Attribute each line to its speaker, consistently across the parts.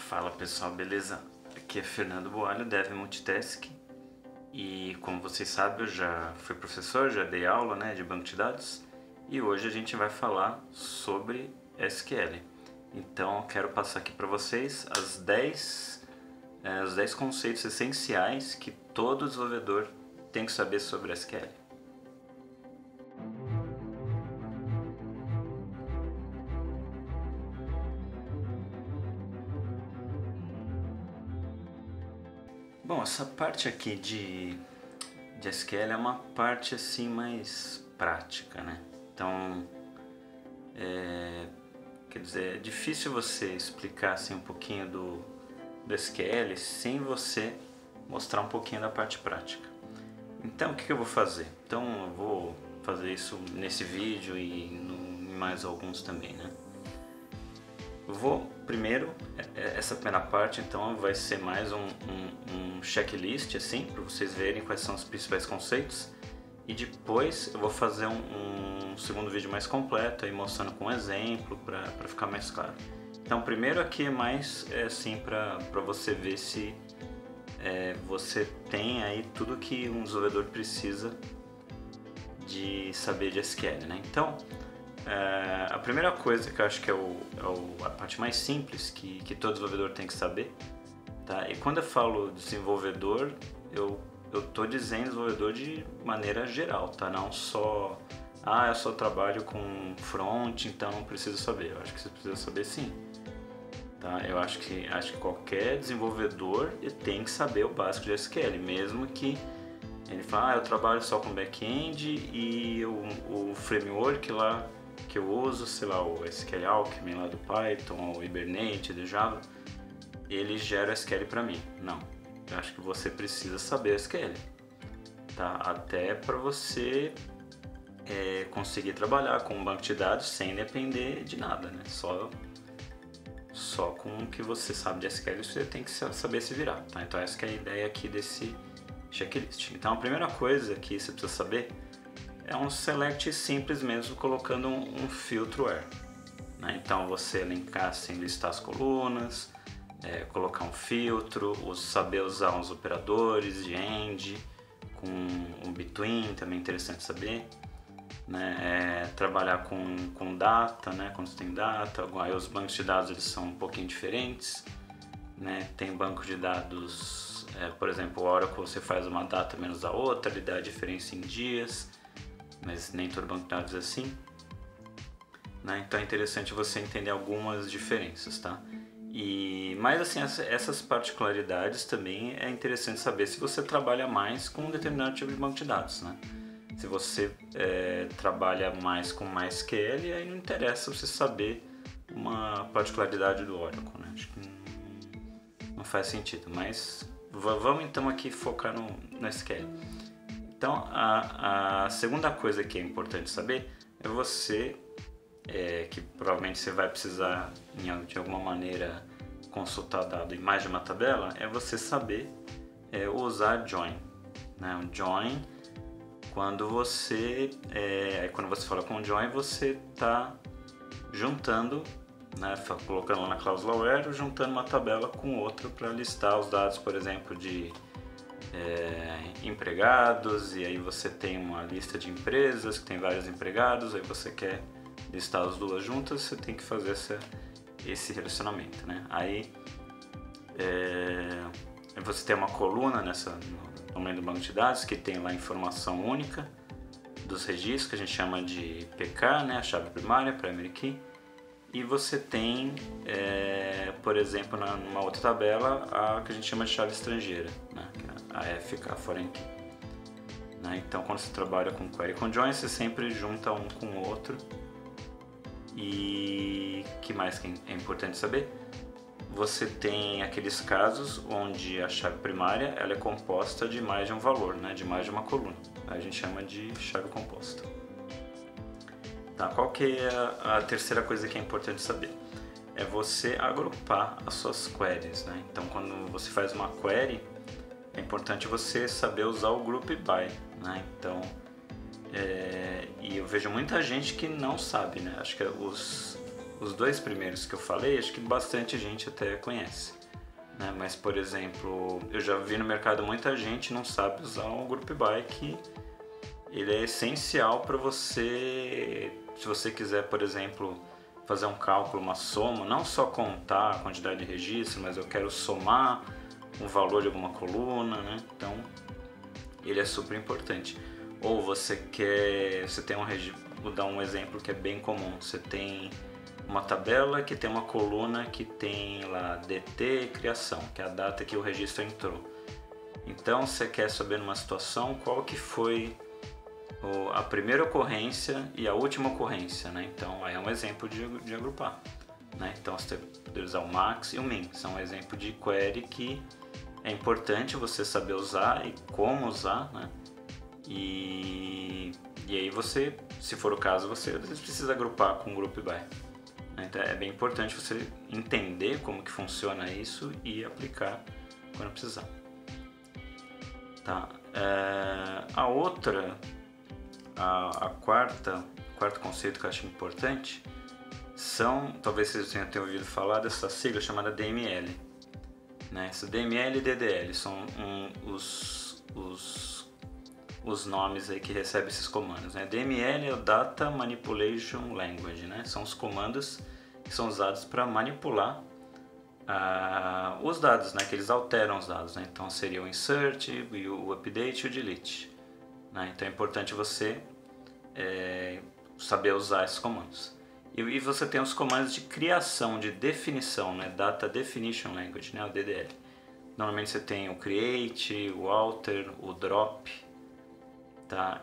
Speaker 1: Fala pessoal, beleza? Aqui é Fernando Boalho, Dev Multitask. E como vocês sabem, eu já fui professor, já dei aula, de banco de dados. E hoje a gente vai falar sobre SQL. Então eu quero passar aqui para vocês os 10 conceitos essenciais que todo desenvolvedor tem que saber sobre SQL. Bom, essa parte aqui de SQL é uma parte assim mais prática, né? Então, quer dizer, é difícil você explicar assim um pouquinho do SQL sem você mostrar um pouquinho da parte prática. Então, o que eu vou fazer? Então, eu vou fazer isso nesse vídeo e em mais alguns também, né? Eu vou, primeiro, essa primeira parte então vai ser mais um checklist assim, para vocês verem quais são os principais conceitos, e depois eu vou fazer um segundo vídeo mais completo, aí mostrando com um exemplo, para ficar mais claro. Então primeiro aqui é mais assim para você ver se você tem aí tudo que um desenvolvedor precisa de saber de SQL, né? Então, a primeira coisa que eu acho que é a parte mais simples que todo desenvolvedor tem que saber, tá? E quando eu falo desenvolvedor, eu estou dizendo desenvolvedor de maneira geral, tá? Não só, eu só trabalho com front, então não preciso saber. Eu acho que você precisa saber sim, tá? Eu acho que qualquer desenvolvedor tem que saber o básico de SQL, mesmo que ele fale, eu trabalho só com back-end e o framework lá que eu uso, sei lá, o SQL Alchemy lá do Python, o Hibernate do Java, ele gera SQL para mim. Não, eu acho que você precisa saber SQL, tá? Até para você conseguir trabalhar com um banco de dados sem depender de nada, né? Só com o que você sabe de SQL você tem que saber se virar, tá? Então essa que é a ideia aqui desse checklist. Então a primeira coisa que você precisa saber é um select simples mesmo, colocando um filtro where, né? Então você linkar assim, listar as colunas, colocar um filtro, saber usar uns operadores de end, com um between, também é interessante saber, né? Trabalhar com data, né? Quando você tem data, aí os bancos de dados eles são um pouquinho diferentes, né? Tem banco de dados, por exemplo, o Oracle você faz uma data menos a outra, ele dá a diferença em dias, mas nem todo banco de dados é assim, né? Então é interessante você entender algumas diferenças, tá? Mas assim, essas particularidades também é interessante saber se você trabalha mais com um determinado tipo de banco de dados, né? Se você trabalha mais com MySQL, aí não interessa você saber uma particularidade do Oracle, né? Acho que não faz sentido, mas vamos então aqui focar no SQL. Então, a segunda coisa que é importante saber é você, que provavelmente você vai precisar de alguma maneira consultar dado em mais de uma tabela, é você saber usar join, né? O join, quando você fala com join, você está juntando, né? Colocando lá na cláusula where, juntando uma tabela com outra para listar os dados, por exemplo, de empregados, e aí você tem uma lista de empresas que tem vários empregados, aí você quer listar as duas juntas, você tem que fazer esse relacionamento, né? Aí você tem uma coluna no meio do banco de dados que tem lá a informação única dos registros, que a gente chama de PK, né? A chave primária, primary key, e você tem, por exemplo, numa outra tabela, a que a gente chama de chave estrangeira, né? A FK, foreign key, né? Então, quando você trabalha com query com join, você sempre junta um com o outro. E que mais que é importante saber? Você tem aqueles casos onde a chave primária ela é composta de mais de um valor, né? De mais de uma coluna. A gente chama de chave composta. Tá? Qual que é a terceira coisa que é importante saber? É você agrupar as suas queries, né? Então, quando você faz uma query, é importante você saber usar o group by, né? Então, e eu vejo muita gente que não sabe, né? Acho que os dois primeiros que eu falei, acho que bastante gente até conhece, né? Mas, por exemplo, eu já vi no mercado muita gente não sabe usar o Group By, que ele é essencial para você, se você quiser, por exemplo, fazer um cálculo, uma soma, não só contar a quantidade de registro, mas eu quero somar o valor de alguma coluna, né? Então, ele é super importante. Ou você tem vou dar um exemplo que é bem comum, você tem uma tabela que tem uma coluna que tem lá DT criação, que é a data que o registro entrou. Então, você quer saber numa situação qual que foi a primeira ocorrência e a última ocorrência, né? Então, aí é um exemplo de agrupar, né? Então, você pode usar o max e o min, são um exemplo de query que é importante você saber usar e como usar, né? E aí você, se for o caso, você às vezes precisa agrupar com o Group By, né? Então, é bem importante você entender como que funciona isso e aplicar quando precisar. Tá? O quarto conceito que eu acho importante talvez vocês tenham ouvido falar dessa sigla chamada DML, né? Essa DML e DDL são os nomes aí que recebem esses comandos, né? DML é o Data Manipulation Language, né? São os comandos que são usados para manipular os dados, né? Que eles alteram os dados, né? Então seria o insert, o update e o delete, né? Então é importante você saber usar esses comandos. E você tem os comandos de criação, de definição, né? Data Definition Language, né? O DDL. Normalmente você tem o create, o alter, o drop, tá?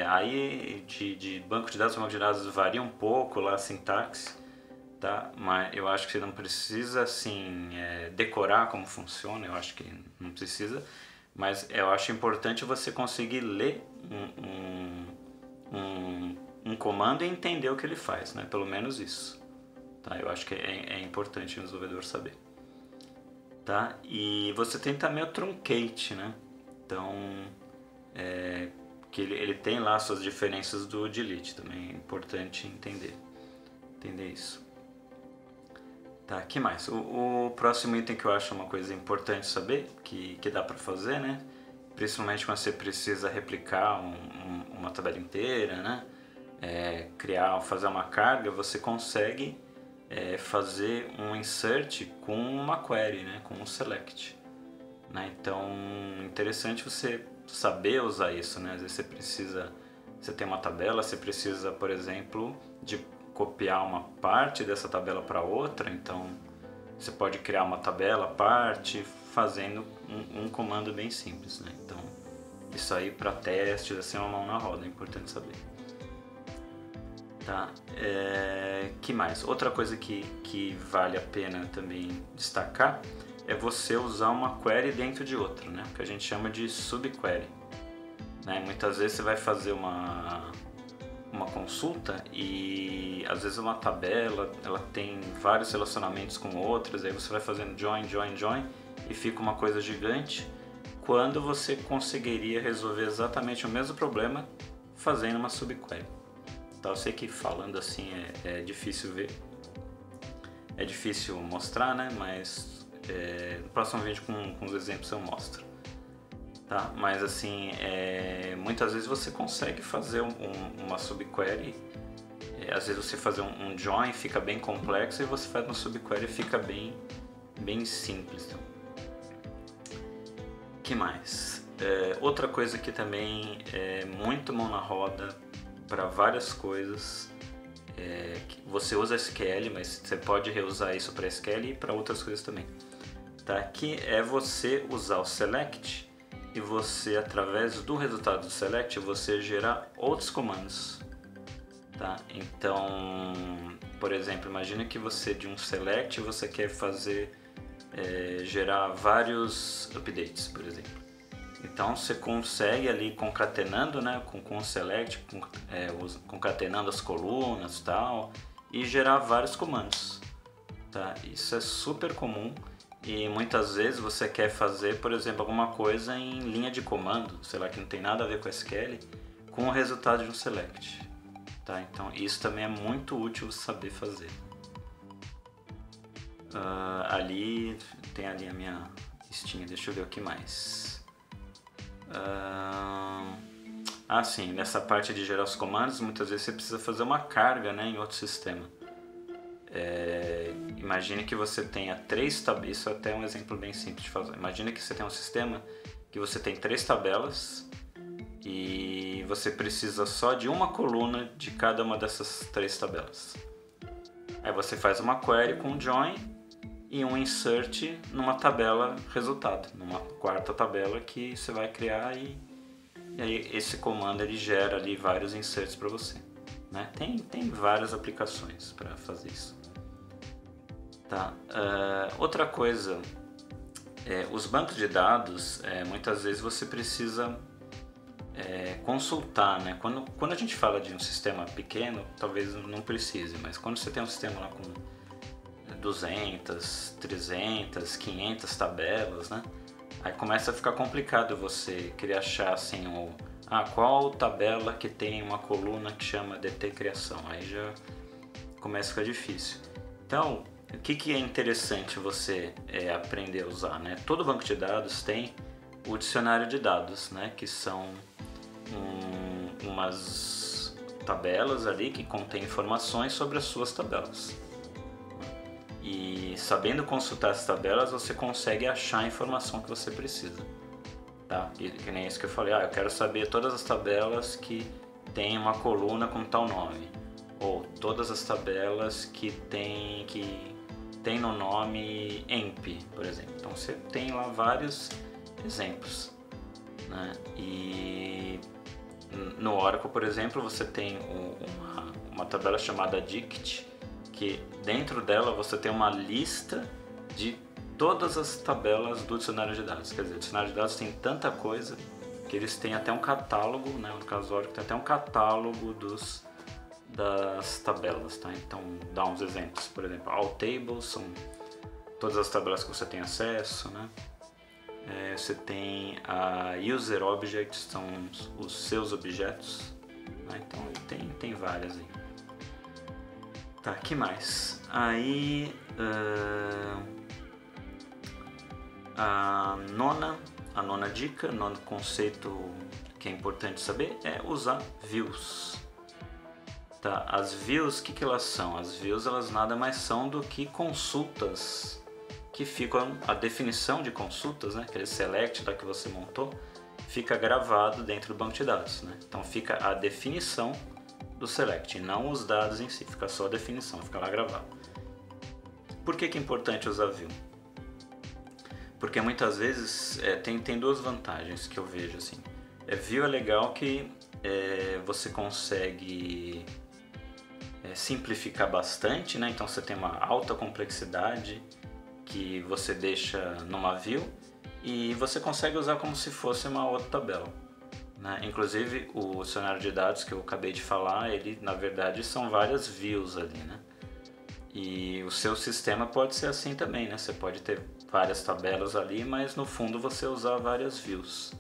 Speaker 1: Aí de banco de dados para banco de dados varia um pouco lá a sintaxe, tá? Mas eu acho que você não precisa assim decorar como funciona, eu acho que não precisa, mas eu acho importante você conseguir ler um comando e entender o que ele faz, né? Pelo menos isso, tá? Eu acho que é importante o desenvolvedor saber, tá? E você tem também o truncate, né? Então, que ele tem lá suas diferenças do delete, também é importante entender isso. Tá, que mais? O próximo item que eu acho uma coisa importante saber, que dá para fazer, né? Principalmente quando você precisa replicar uma tabela inteira, né? Fazer uma carga, você consegue fazer um insert com uma query, né? Com um select, né? Então, interessante você saber usar isso, né? Às vezes você tem uma tabela, você precisa, por exemplo, de copiar uma parte dessa tabela para outra, então você pode criar uma tabela à parte fazendo um comando bem simples, né? Então, isso aí para testes, assim, é uma mão na roda, é importante saber. Tá? Que mais? Outra coisa que vale a pena também destacar é você usar uma query dentro de outra, né? O que a gente chama de subquery, né? Muitas vezes você vai fazer uma consulta e às vezes uma tabela ela tem vários relacionamentos com outras, aí você vai fazendo join e fica uma coisa gigante, quando você conseguiria resolver exatamente o mesmo problema fazendo uma subquery. Então, eu sei que falando assim é difícil ver, é difícil mostrar, né? Mas no próximo vídeo com os exemplos eu mostro, tá? Mas assim, muitas vezes você consegue fazer uma subquery, às vezes você fazer um join fica bem complexo e você faz uma subquery e fica bem simples. Então, que mais? Outra coisa que também é muito mão na roda para várias coisas, que você usa SQL, mas você pode reusar isso para SQL e para outras coisas também, tá? Que é você usar o select e você, através do resultado do select, você gerar outros comandos, tá? Então, por exemplo, imagina que você de um select você quer fazer gerar vários updates, por exemplo. Então você consegue ali concatenando, né, com o select, concatenando as colunas e tal, e gerar vários comandos, tá? Isso é super comum e muitas vezes você quer fazer, por exemplo, alguma coisa em linha de comando, sei lá, que não tem nada a ver com SQL, com o resultado de um select, tá? Então isso também é muito útil saber fazer, Ali tem ali a minha listinha, deixa eu ver o que mais. Sim, nessa parte de gerar os comandos, muitas vezes você precisa fazer uma carga, né, em outro sistema. Imagine que você tenha 3 tabelas, isso é até um exemplo bem simples de fazer. Imagine que você tem um sistema que você tem 3 tabelas e você precisa só de uma coluna de cada uma dessas 3 tabelas. Aí você faz uma query com um join e um insert numa tabela resultado, numa quarta tabela que você vai criar e aí esse comando ele gera ali vários inserts para você, né? Tem várias aplicações para fazer isso. Tá. Outra coisa, os bancos de dados, muitas vezes você precisa consultar, né? Quando a gente fala de um sistema pequeno, talvez não precise, mas quando você tem um sistema lá com 200, 300, 500 tabelas, né? Aí começa a ficar complicado você querer achar assim, qual tabela que tem uma coluna que chama DT criação, aí já começa a ficar difícil. Então, o que é interessante você aprender a usar, né? Todo banco de dados tem o dicionário de dados, né? Que são umas tabelas ali que contêm informações sobre as suas tabelas. E sabendo consultar as tabelas, você consegue achar a informação que você precisa. Tá? E que nem isso que eu falei, eu quero saber todas as tabelas que tem uma coluna com tal nome. Ou todas as tabelas que tem no nome EMP, por exemplo. Então você tem lá vários exemplos, né? E no Oracle, por exemplo, você tem uma tabela chamada dict, que dentro dela você tem uma lista de todas as tabelas do dicionário de dados. Quer dizer, o dicionário de dados tem tanta coisa que eles têm até um catálogo, né? No caso do Oracle tem até um catálogo das tabelas, tá? Então, dá uns exemplos. Por exemplo, all tables são todas as tabelas que você tem acesso, né? Você tem a user objects, são os seus objetos, né? Então, tem várias aí. Tá, que mais? Aí, a nona dica, nono conceito que é importante saber é usar views. Tá, as views, o que elas são? As views, elas nada mais são do que consultas que ficam, a definição de consultas, né? Aquele select lá que você montou, fica gravado dentro do banco de dados, né? Então fica a definição do select, não os dados em si, fica só a definição, fica lá gravado. Por que é importante usar view? Porque muitas vezes tem duas vantagens que eu vejo assim. View é legal que você consegue simplificar bastante, né? Então você tem uma alta complexidade que você deixa numa view e você consegue usar como se fosse uma outra tabela, né? Inclusive o dicionário de dados que eu acabei de falar, ele na verdade são várias views ali, né? E o seu sistema pode ser assim também, né? Você pode ter várias tabelas ali, mas no fundo você usar várias views,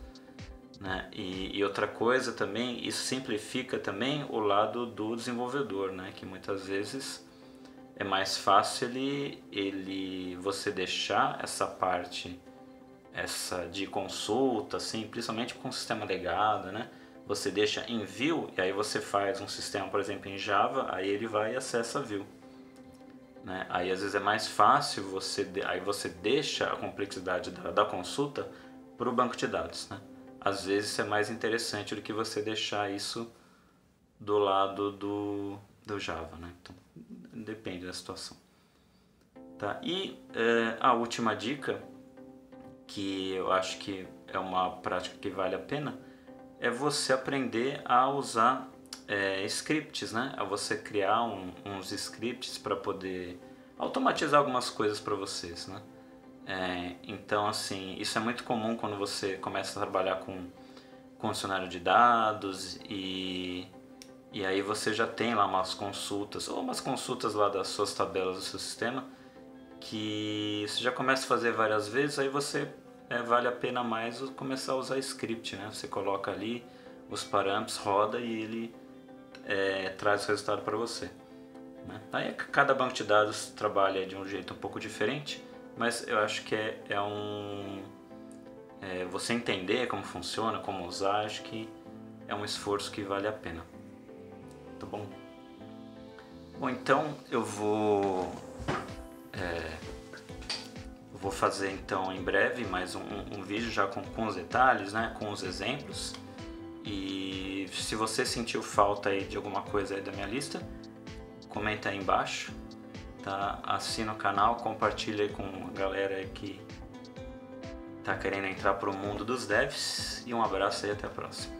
Speaker 1: né? E outra coisa também, isso simplifica também o lado do desenvolvedor, né? Que muitas vezes é mais fácil você deixar essa parte de consulta, assim, principalmente com o sistema legado, né? Você deixa em view e aí você faz um sistema, por exemplo, em Java, aí ele vai e acessa a view, né? Aí às vezes é mais fácil aí você deixa a complexidade da consulta para o banco de dados, né? Às vezes é mais interessante do que você deixar isso do lado do Java, né? Então, depende da situação. Tá? E a última dica, que eu acho que é uma prática que vale a pena, é você aprender a usar scripts, né? A você criar uns scripts para poder automatizar algumas coisas para vocês, né? Então, assim, isso é muito comum quando você começa a trabalhar com dicionário de dados e aí você já tem lá umas consultas lá das suas tabelas do seu sistema que você já começa a fazer várias vezes, aí você vale a pena mais começar a usar script, né? Você coloca ali os parâmetros, roda e ele traz o resultado para você, né? Aí cada banco de dados trabalha de um jeito um pouco diferente, mas eu acho que você entender como funciona, como usar, acho que é um esforço que vale a pena. Tá bom? Bom, então eu vou fazer então em breve mais um vídeo já com os detalhes, né, com os exemplos. E se você sentiu falta aí de alguma coisa aí da minha lista, comenta aí embaixo, tá? Assina o canal, compartilha aí com a galera aí que tá querendo entrar pro mundo dos devs, e um abraço e até a próxima.